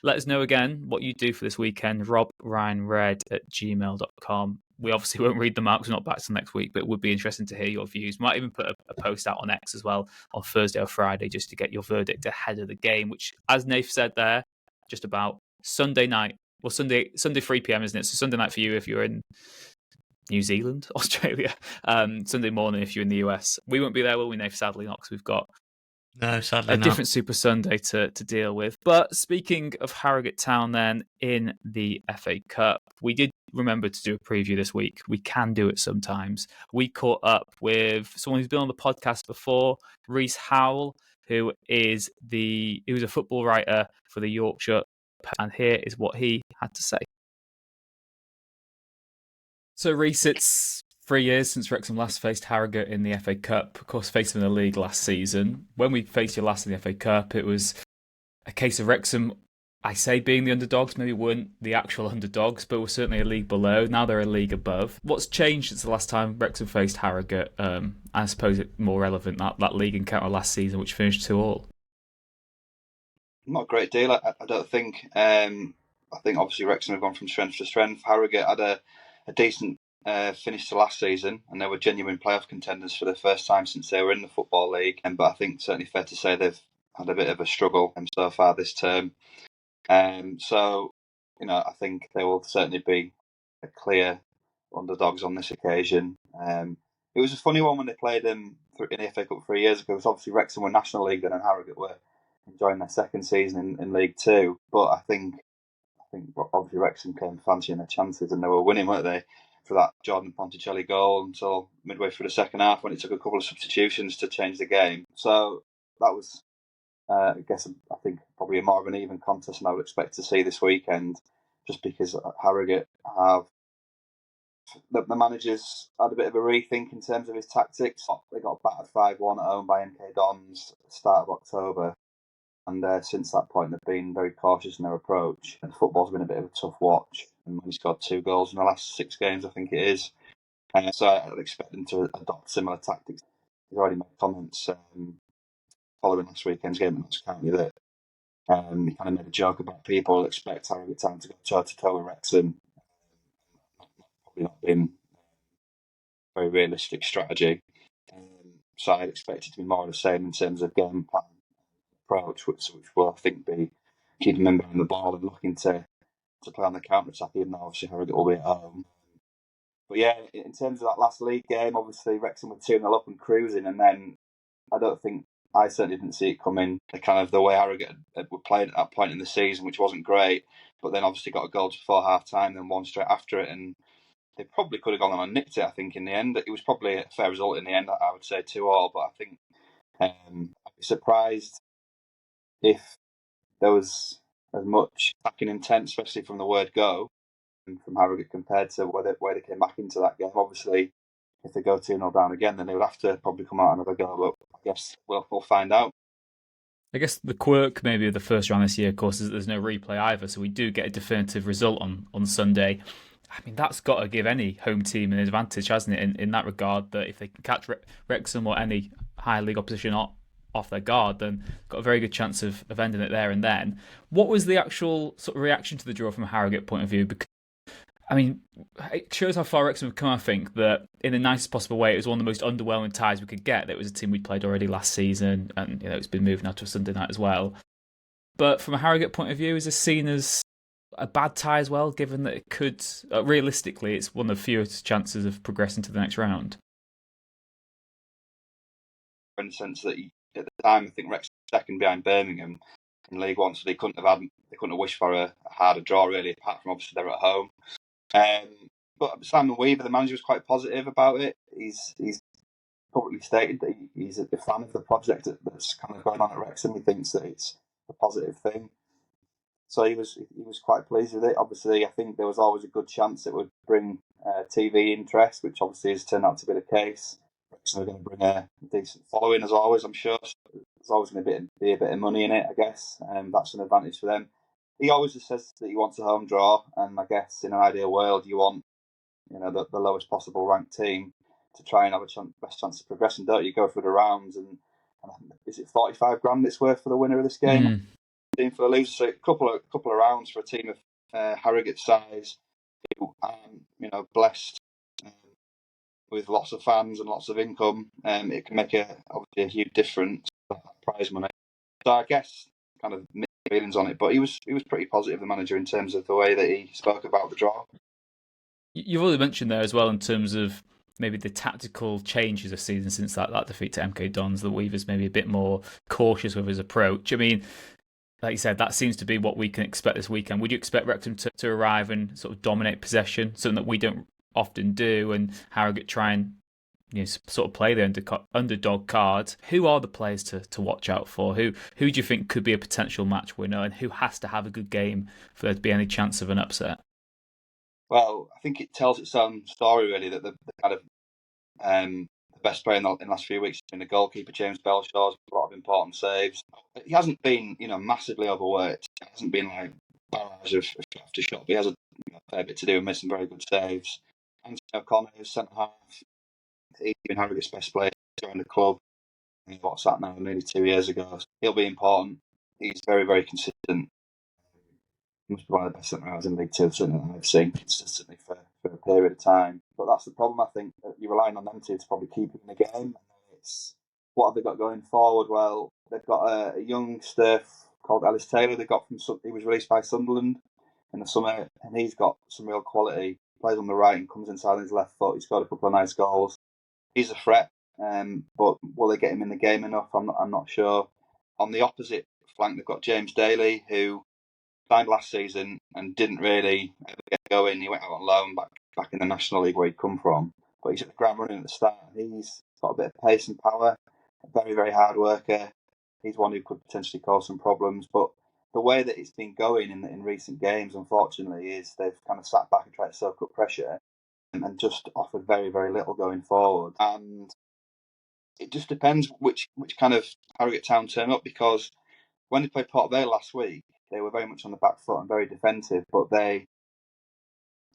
let us know again what you do for this weekend. RobRyanRed@gmail.com. We obviously won't read them out because we're not back till next week, but it would be interesting to hear your views. Might even put a post out on X as well on Thursday or Friday just to get your verdict ahead of the game, which, as Nath said there, just about Sunday night. Well, Sunday 3 p.m, isn't it? So Sunday night for you if you're in New Zealand, Australia. Sunday morning if you're in the US. We won't be there, will we, Nath? Sadly not, because we've got different Super Sunday to deal with. But speaking of Harrogate Town then in the FA Cup, we did remembered to do a preview this week. We can do it sometimes. We caught up with someone who's been on the podcast before, Reese Howell, who was a football writer for the Yorkshire, and here is what he had to say. So, Reese, it's 3 years since Wrexham last faced Harrogate in the FA Cup. Of course, faced them in the league last season. When we faced you last in the FA Cup, it was a case of Wrexham, I say being the underdogs, maybe weren't the actual underdogs, but were certainly a league below. Now they're a league above. What's changed since the last time Wrexham faced Harrogate? I suppose it's more relevant, that league encounter last season, which finished 2-2. Not a great deal, I don't think. I think obviously Wrexham have gone from strength to strength. Harrogate had a decent finish to last season, and they were genuine playoff contenders for the first time since they were in the Football League. But I think certainly fair to say they've had a bit of a struggle so far this term. So, I think they will certainly be a clear underdogs on this occasion. It was a funny one when they played them in the FA Cup 3 years ago. Because obviously Wrexham were National League then, and Harrogate were enjoying their second season in League Two. But I think obviously Wrexham came fancying their chances, and they were winning, weren't they, for that Jordan Ponticelli goal until midway through the second half, when it took a couple of substitutions to change the game. So that was, I think probably more of an even contest than I would expect to see this weekend, just because Harrogate have the managers had a bit of a rethink in terms of his tactics. They got battered 5-1 at home by MK Dons at the start of October. And since that point, they've been very cautious in their approach. And football's been a bit of a tough watch. And he scored 2 goals in the last 6 games, I think it is. So I'd expect them to adopt similar tactics. He's already made comments following last weekend's game at Notts County that he kind of made a joke about people expect Harrogate Town to go toe-to-toe with Wrexham. Probably not been a very realistic strategy. So I'd expect it to be more of the same in terms of game plan approach, which will, I think, be keeping them behind the ball and looking to play on the counter-attack, even though obviously Harrogate will be at home. But yeah, in terms of that last league game, obviously Wrexham were 2-0 up and cruising, and then I certainly didn't see it coming, the way Harrogate were playing at that point in the season, which wasn't great, but then obviously got a goal before half-time, then one straight after it, and they probably could have gone on and nicked it, I think, in the end. It was probably a fair result in the end, I would say 2-2, but I think I'd be surprised if there was as much attacking intent, especially from the word go, from Harrogate compared to where they came back into that game. Obviously, if they go 2-0 down again, then they would have to probably come out another go, but I guess we'll find out. I guess the quirk maybe of the first round this year, of course, is that there's no replay either, so we do get a definitive result on Sunday. I mean, that's got to give any home team an advantage, hasn't it, in that regard, that if they can catch Wrexham or any higher league opposition off their guard, then got a very good chance of ending it there and then. What was the actual sort of reaction to the draw from a Harrogate point of view? Because, I mean, it shows how far Wrexham have come, I think, that in the nicest possible way, it was one of the most underwhelming ties we could get. It was a team we'd played already last season, and it's been moved now to a Sunday night as well. But from a Harrogate point of view, is this seen as a bad tie as well, given that it could, realistically, it's one of the fewest chances of progressing to the next round? In the sense that at the time, I think Wrexham was second behind Birmingham in League One, so they couldn't have wished for a harder draw, really, apart from obviously they're at home. But Simon Weaver, the manager, was quite positive about it. He's publicly stated that he's a fan of the project that's kind of going on at Wrexham. He thinks that it's a positive thing. So he was quite pleased with it. Obviously, I think there was always a good chance it would bring TV interest, which obviously has turned out to be the case. Wrexham are going to bring a decent following, as always, I'm sure. So there's always going to be a bit of money in it, I guess. That's an advantage for them. He always just says that he wants a home draw, and I guess in an ideal world, you want the lowest possible ranked team to try and have a best chance of progressing, don't you? Go through the rounds, and is it 45 grand it's worth for the winner of this game? Team for the loser, so a couple of rounds for a team of Harrogate size, who are blessed with lots of fans and lots of income. It can make obviously a huge difference, that prize money. So I guess kind of mixed feelings on it, but he was pretty positive, the manager, in terms of the way that he spoke about the draw. You've already mentioned there as well, in terms of maybe the tactical changes of season since that defeat to MK Dons, that Weaver's maybe a bit more cautious with his approach. I mean, Like you said, that seems to be what we can expect this weekend. Would you expect Wrexham to arrive and sort of dominate possession, something that we don't often do, and Harrogate try and sort of play the underdog card? Who are the players to watch out for? Who do you think could be a potential match winner, and who has to have a good game for there to be any chance of an upset? Well, I think it tells its own story really that the kind of the best player in the last few weeks has been the goalkeeper James Belshaw's a lot of important saves. He hasn't been massively overworked. It hasn't been like barrage of shot after shot. But he has a fair bit to do and made some very good saves. Anthony O'Connor, who's centre half, he's been Harrogate's best player during the club. What's that now? Nearly 2 years ago. So he'll be important. He's very, very consistent. He must be one of the best centre halves in League Two, certainly that I've seen consistently for a period of time. But that's the problem, I think, that you're relying on them two to probably keep it in the game. It's what have they got going forward? Well, they've got a young stiff called Ellis Taylor. He was released by Sunderland in the summer, and he's got some real quality. Plays on the right and comes inside on his left foot. He's got a couple of nice goals. He's a threat, but will they get him in the game enough? I'm not sure. On the opposite flank, they've got James Daly, who signed last season and didn't really ever get going. He went out on loan back in the National League where he'd come from, but he's at the ground running at the start. He's got a bit of pace and power, a very, very hard worker. He's one who could potentially cause some problems, but the way that it's been going in recent games, unfortunately, is they've kind of sat back and tried to soak up pressure and just offered very, very little going forward. And it just depends which kind of Harrogate Town turn up, because when they played Port Vale last week, they were very much on the back foot and very defensive, but they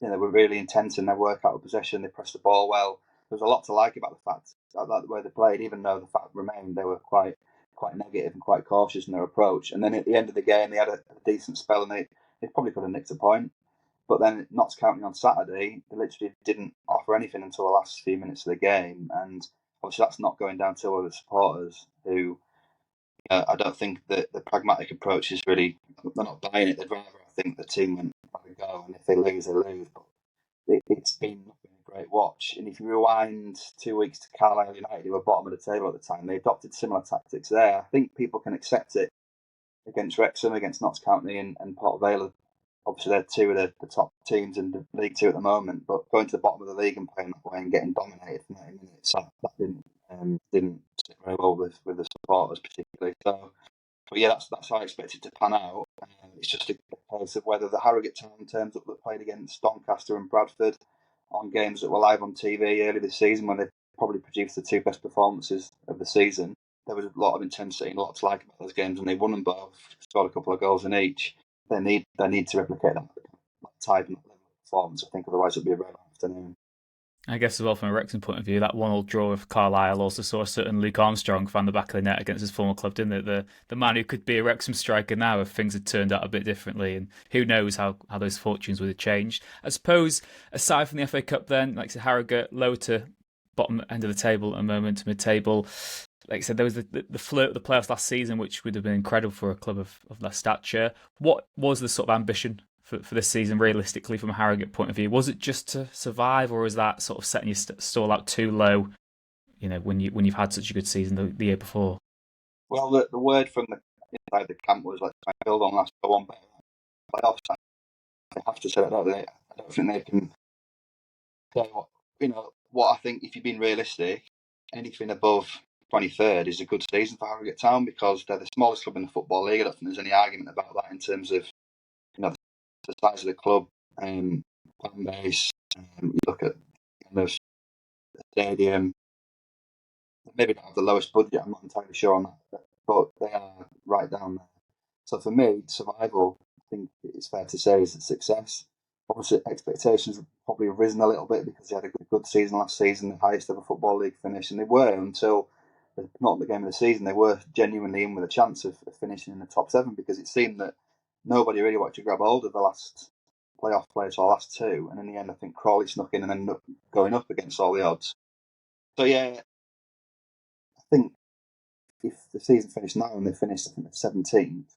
were really intense in their work out of possession. They pressed the ball well. There was a lot to like about the fact that the way they played, even though the fact remained they were quite negative and quite cautious in their approach. And then at the end of the game, they had a decent spell and they probably could have nicked a point. But then Notts County on Saturday, they literally didn't offer anything until the last few minutes of the game. And obviously that's not going down to all the supporters who, I don't think that the pragmatic approach is really, they're not buying it. They'd rather, I think, the team went back and go, and if they lose, they lose. But it's been a great watch. And if you rewind 2 weeks to Carlisle United, who were bottom of the table at the time, they adopted similar tactics there. I think people can accept it against Wrexham, against Notts County and Port Vale. Obviously, they're two of the top teams in the League Two at the moment, but going to the bottom of the league and playing that way and getting dominated for 90 minutes, that didn't sit very well with the supporters particularly. So, but yeah, that's how I expect it to pan out. It's just a case of whether the Harrogate Town turns up that played against Doncaster and Bradford on games that were live on TV early this season, when they probably produced the two best performances of the season. There was a lot of intensity and a lot to like about those games, and they won them both, scored a couple of goals in each. They need to replicate that type and that level of performance, I think, otherwise it'll be a very long afternoon. I guess as well from a Wrexham point of view, that 1-1 draw with Carlisle also saw a certain Luke Armstrong found the back of the net against his former club, didn't it? The man who could be a Wrexham striker now if things had turned out a bit differently, and who knows how those fortunes would have changed. I suppose, aside from the FA Cup then, like I said, Harrogate low to bottom end of the table at the moment, mid-table. Like I said, there was the flirt of the playoffs last season, which would have been incredible for a club of that stature. What was the sort of ambition for this season, realistically, from a Harrogate point of view? Was it just to survive, or is that sort of setting your stall out too low, when you've had such a good season the year before? Well, the word from the inside the camp was like, try and build on last one better playoffs. They have to say that, don't they? I don't think they can say what I think, if you've been realistic, anything above 23rd is a good season for Harrogate Town, because they're the smallest club in the Football League. I don't think there's any argument about that in terms of the size of the club, fan base. You look at kind of the stadium. Maybe not have the lowest budget. I'm not entirely sure on that, but they are right down there. So for me, survival, I think it's fair to say, is a success. Obviously, expectations have probably risen a little bit because they had a good season last season, the highest ever Football League finish, and they were, until not the game of the season, they were genuinely in with a chance of finishing in the top 7, because it seemed that nobody really wanted to grab hold of the last playoff players, or last two, and in the end I think Crawley snuck in and ended up going up against all the odds. So yeah, I think if the season finished now and they finished, I think, the 17th,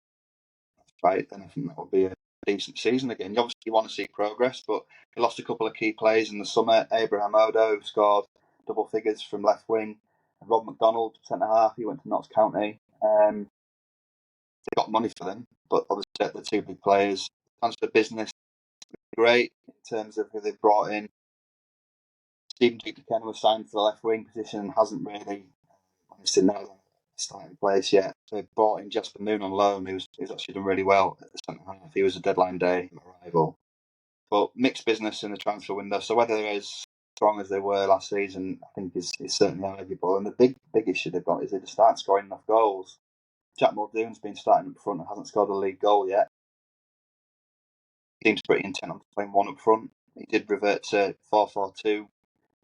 right, then I think that would be a decent season again. You obviously want to see progress, but he lost a couple of key players in the summer. Abraham Odo, who scored double figures from left wing, and Rob McDonald, centre half, he went to Notts County. They got of money for them, but obviously the two big players. Transfer business, great in terms of who they've brought in. Stephen Duke was signed for the left wing position and hasn't really managed to starting place yet. So they brought in Jasper Moon on loan, who's actually done really well at the centre half. He was a deadline day arrival. But mixed business in the transfer window. So whether they're as strong as they were last season, I think is certainly arguable. And the big issue they've got is they just aren't scoring enough goals. Jack Muldoon's been starting up front and hasn't scored a league goal yet. He seems pretty intent on playing one up front. He did revert to 4-4-2,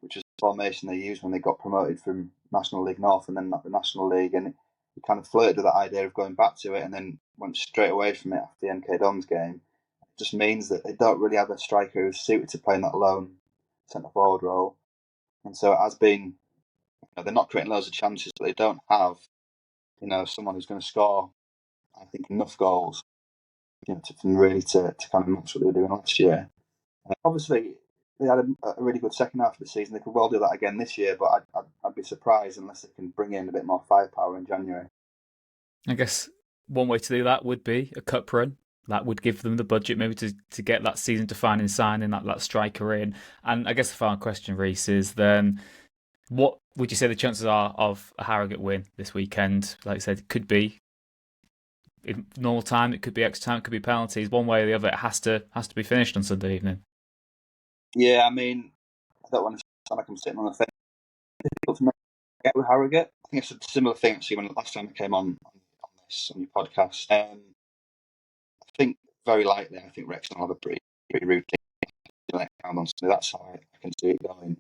which was the formation they used when they got promoted from National League North and then the National League. And he kind of flirted with that idea of going back to it and then went straight away from it after the MK Dons game. It just means that they don't really have a striker who's suited to playing that lone centre forward role. And so it has been, they're not creating loads of chances, but they don't have, someone who's going to score, I think, enough goals, to kind of match what they were doing last year. Obviously, they had a really good second half of the season. They could well do that again this year, but I'd be surprised unless they can bring in a bit more firepower in January. I guess one way to do that would be a cup run. That would give them the budget maybe to get that season-defining signing, that striker in. And I guess the final question, Reece, is then what would you say the chances are of a Harrogate win this weekend? Like I said, it could be in normal time, it could be extra time, it could be penalties. One way or the other, it has to be finished on Sunday evening. Yeah, I mean, I don't want to sound like I'm sitting on the fence. It's difficult to get with Harrogate. I think it's a similar thing actually when last time I came on your podcast. I think very likely, I think Wrexham will have a pretty routine on Sunday. That's how I can see it going.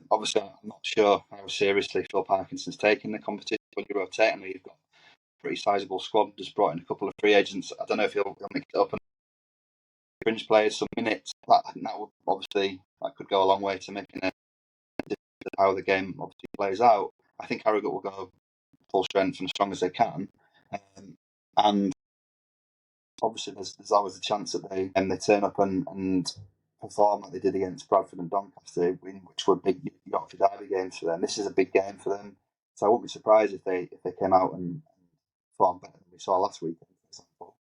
Obviously, I'm not sure how seriously Phil Parkinson's taking the competition when you rotate. I know you've got a pretty sizable squad, just brought in a couple of free agents. I don't know if he'll mix it up and fringe players some minutes. I think that could go a long way to making it how the game obviously plays out. I think Harrogate will go full strength and as strong as they can, and obviously there's always a chance that they turn up and perform like they did against Bradford and Doncaster, which were big Yorkshire derby games for them. This is a big game for them, so I wouldn't be surprised if they came out and performed better than we saw last week, for example.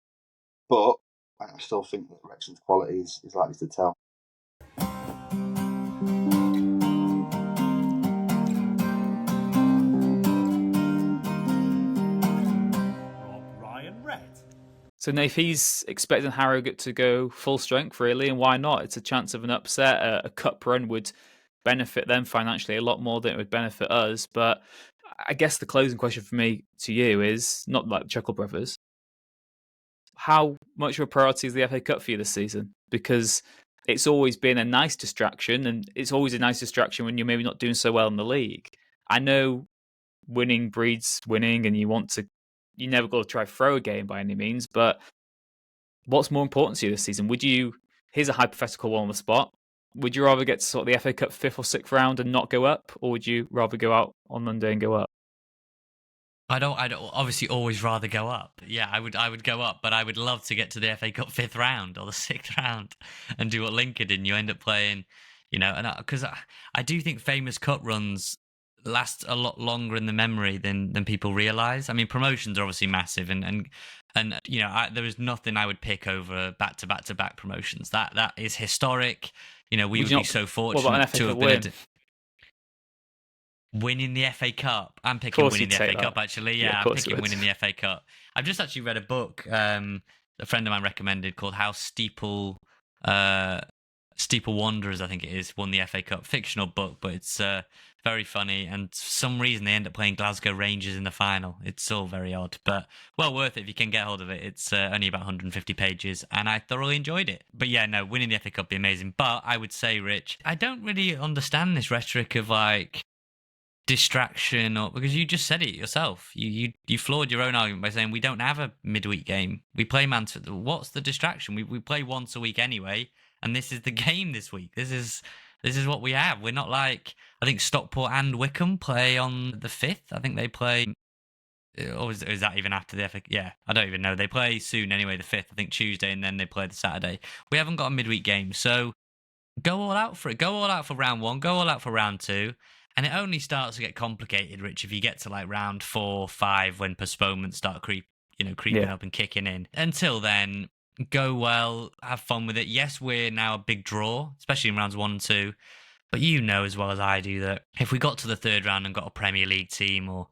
But I still think that Wrexham's quality is likely to tell. RobRyanRed. So, Nath, he's expecting Harrogate to go full strength, really, and why not? It's a chance of an upset. A cup run would benefit them financially a lot more than it would benefit us. But I guess the closing question for me to you is, not like the Chuckle Brothers, how much of a priority is the FA Cup for you this season? Because it's always been a nice distraction, and it's always a nice distraction when you're maybe not doing so well in the league. I know winning breeds winning, and you never got to try throw a game by any means, but what's more important to you this season? Here's a hypothetical one on the spot. Would you rather get to sort of the FA Cup 5th or 6th round and not go up, or would you rather go out on Monday and go up? I'd obviously always rather go up. Yeah, I would go up, but I would love to get to the FA Cup 5th round or the 6th round and do what Lincoln did, and you end up playing, and because I do think famous cup runs last a lot longer in the memory than people realise. I mean, promotions are obviously massive, and there is nothing I would pick over back-to-back promotions. That is historic. We would be so fortunate to have been winning the FA Cup. I'm picking winning the FA Cup, actually. Yeah, I'm picking winning the FA Cup. I've just actually read a book a friend of mine recommended called How Steeple Wanderers, I think it is, won the FA Cup. Fictional book, but it's very funny. And for some reason, they end up playing Glasgow Rangers in the final. It's all very odd, but well worth it if you can get hold of it. It's only about 150 pages, and I thoroughly enjoyed it. But yeah, no, winning the FA Cup would be amazing. But I would say, Rich, I don't really understand this rhetoric of like distraction, or because you just said it yourself. You flawed your own argument by saying we don't have a midweek game. We play what's the distraction? We play once a week anyway, and this is the game this week. This is what we have. We're not like, I think Stockport and Wickham play on the 5th. I think they play, or is that even after the FA? Yeah, I don't even know. They play soon anyway, the 5th, I think Tuesday, and then they play the Saturday. We haven't got a midweek game, so go all out for it. Go all out for round 1, go all out for round 2. And it only starts to get complicated, Rich, if you get to like round 4, 5, when postponements start creeping up and kicking in. Until then, go well, have fun with it. Yes, we're now a big draw, especially in rounds 1 and 2. But you know as well as I do that if we got to the third round and got a Premier League team, or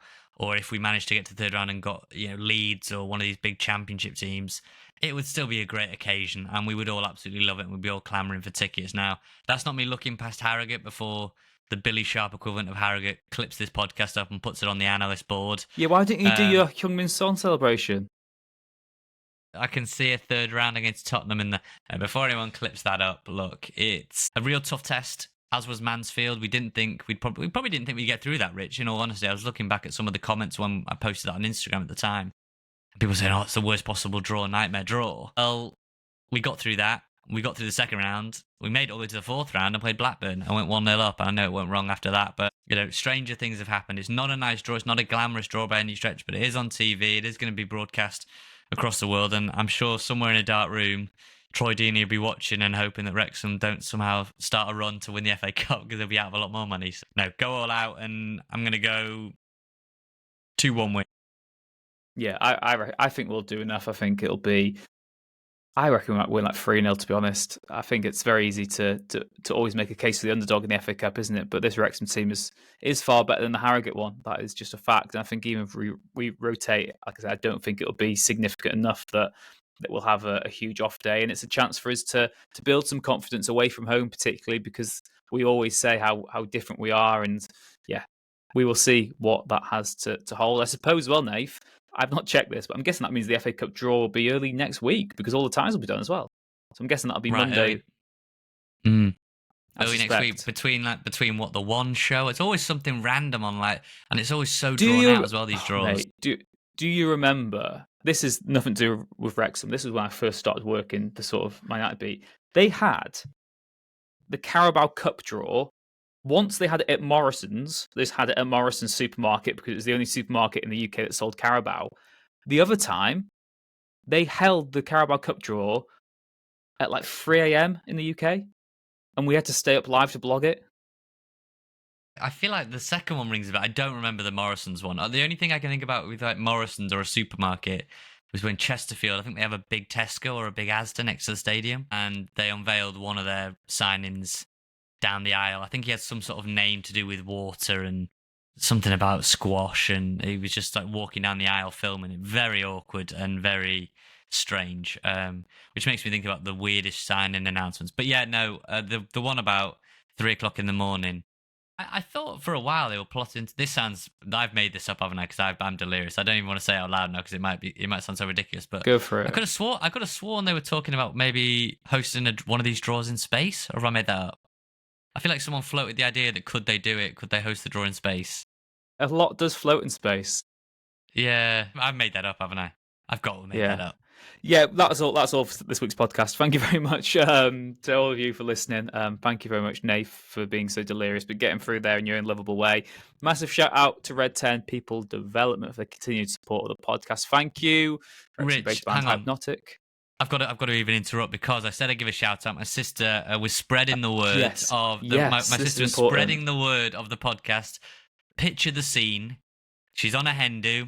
if we managed to get to the third round and got Leeds or one of these big Championship teams, it would still be a great occasion, and we would all absolutely love it, and we'd be all clamouring for tickets. Now, that's not me looking past Harrogate before the Billy Sharp equivalent of Harrogate clips this podcast up and puts it on the analyst board. Yeah, why didn't you do your Heung-min Son celebration? I can see a third round against Tottenham in the... before anyone clips that up, look, it's a real tough test, as was Mansfield. We probably didn't think we'd get through that, Rich, in all honesty. I was looking back at some of the comments when I posted that on Instagram at the time. People saying, it's the worst possible draw, nightmare draw. Well, we got through that. We got through the second round. We made it all the way to the fourth round and played Blackburn and went 1-0 up. And I know it went wrong after that, but, stranger things have happened. It's not a nice draw. It's not a glamorous draw by any stretch, but it is on TV. It is going to be broadcast across the world. And I'm sure somewhere in a dark room, Troy Deeney will be watching and hoping that Wrexham don't somehow start a run to win the FA Cup because they'll be out of a lot more money. So, no, go all out, and I'm going to go 2-1 win. Yeah, I think we'll do enough. I think it'll be... I reckon we might win like 3-0, to be honest. I think it's very easy to always make a case for the underdog in the FA Cup, isn't it? But this Wrexham team is far better than the Harrogate one. That is just a fact. And I think even if we rotate, like I said, I don't think it'll be significant enough that we'll have a huge off day. And it's a chance for us to build some confidence away from home, particularly because we always say how different we are. And yeah, we will see what that has to hold. I suppose, well, Nath, I've not checked this, but I'm guessing that means the FA Cup draw will be early next week because all the ties will be done as well. So I'm guessing that'll be Monday. Early next week between what, the one show? It's always something random on and it's always so drawn out as well, these draws. Mate, do you remember? This is nothing to do with Wrexham. This is when I first started working the sort of Man United beat. They had the Carabao Cup draw. Once they had it at Morrison's, they just had it at Morrison's supermarket because it was the only supermarket in the UK that sold Carabao. The other time, they held the Carabao Cup draw at 3 a.m. in the UK, and we had to stay up live to blog it. I feel like the second one rings a bell. I don't remember the Morrison's one. The only thing I can think about with Morrison's or a supermarket was when Chesterfield, I think they have a big Tesco or a big Asda next to the stadium, and they unveiled one of their signings down the aisle. I think he had some sort of name to do with water and something about squash, and he was just walking down the aisle filming it. Very awkward and very strange, which makes me think about the weirdest signing announcements. But yeah, no, the one about 3 o'clock in the morning, I thought for a while they were plotting. This sounds... I've made this up, haven't I? Because I'm delirious. I don't even want to say it out loud now because it might sound so ridiculous. But go for it. I could have sworn they were talking about maybe hosting one of these draws in space, or have I made that up? I feel like someone floated the idea that could they do it? Could they host the draw in space? A lot does float in space. Yeah, I've made that up, haven't I? I've got to make that up. Yeah, that's all for this week's podcast. Thank you very much to all of you for listening. Thank you very much, Nath, for being so delirious, but getting through there in your own livable way. Massive shout out to Red 10 People Development for the continued support of the podcast. Thank you. Rich, hang on. Hypnotic. I've got to even interrupt because I said I'd give a shout out. My sister was spreading the word my sister was spreading the word of the podcast. Picture the scene. She's on a hen do.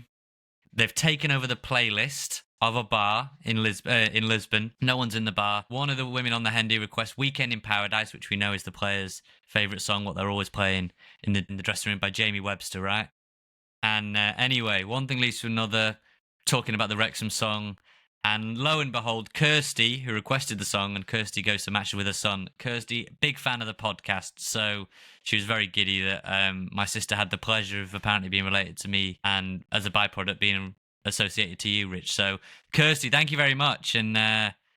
They've taken over the playlist of a bar in Lisbon. No one's in the bar. One of the women on the hen do requests "Weekend in Paradise," which we know is the players' favourite song, what they're always playing in the dressing room by Jamie Webster, right? And anyway, one thing leads to another, talking about the Wrexham song. And lo and behold, Kirsty, who requested the song, and Kirsty goes to match with her son. Kirsty, big fan of the podcast, so she was very giddy that my sister had the pleasure of apparently being related to me, and as a byproduct being associated to you, Rich. So, Kirsty, thank you very much. And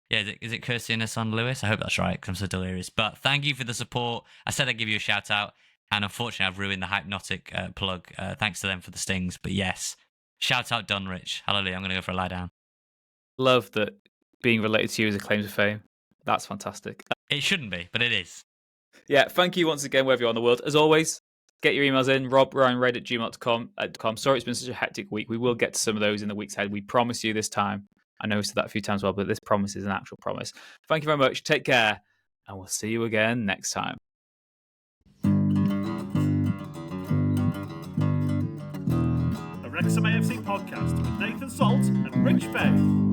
is it Kirsty and her son Lewis? I hope that's right, because I'm so delirious. But thank you for the support. I said I'd give you a shout out, and unfortunately, I've ruined the Hypnotic plug. Thanks to them for the stings. But yes, shout out done, Rich. Hallelujah. I'm going to go for a lie down. Love that being related to you is a claim to fame. That's fantastic. It shouldn't be, but it is. Yeah, thank you once again, wherever you are in the world. As always, get your emails in, RobRyanRed@gmail.com. Sorry it's been such a hectic week. We will get to some of those in the weeks ahead. We promise you this time. I know we said that a few times well, but this promise is an actual promise. Thank you very much. Take care, and we'll see you again next time. A Wrexham AFC podcast with Nathan Salt and Rich Faye.